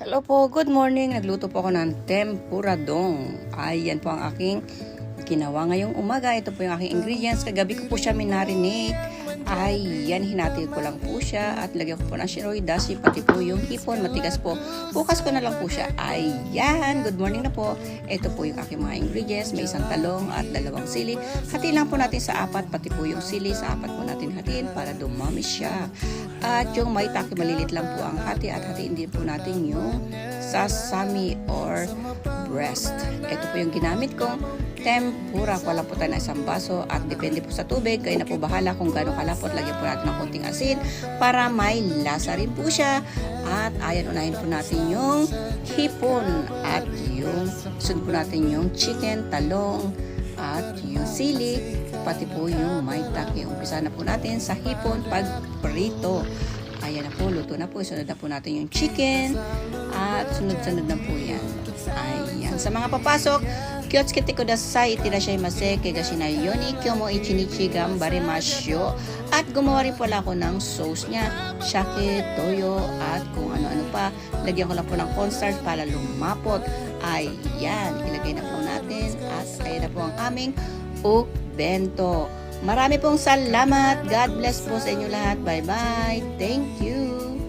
Hello po, good morning. Nagluto po ako ng tempuradong. Ayan po ang aking ginawa ngayong umaga. Ito po yung aking ingredients. Kagabi ko po siya minarinate. Ayan, hinati ko lang po siya at lagyan ko po ng shinoy dashi, pati po yung hipon. Matigas po. Bukas ko na lang po siya. Ayan, good morning na po. Ito po yung aking mga ingredients. May isang talong at dalawang sili. Hatiin lang po natin sa apat, pati po yung sili. Sa apat po natin hatiin para dumami siya. At yung maitake, malilit lang po ang hati at hatiin din po natin yung sesame or breast. Ito po yung ginamit kong tempura. Wala po tayo na isang baso at depende po sa tubig. Kayo na po bahala kung gano'ng kalapot. Lagyan po natin ng konting asin para may lasa rin po siya. At ayan, unahin po natin yung hipon at yung sunod po natin yung chicken, talong at yung sili, pati po yung maitake. Umpisa na po natin sa hipon pag prito. Ayan na po, luto na po. Sunod na po natin yung chicken at sunod-sunod na po yan. Ayan. Sa mga papasok, Kyotsuke kudasai, itirashaimase, kegashinai yoni, kyomo ichinichi gambare masyo. At gumawa rin pala ako ng sauce niya, shake, toyo, at kung ano-ano pa. Lagyan ko lang po ng cornstarch para lumapot. Ayan, ilagay na po natin at ayan na po ang aming ukbento. Marami pong salamat. God bless po sa inyo lahat. Bye-bye. Thank you.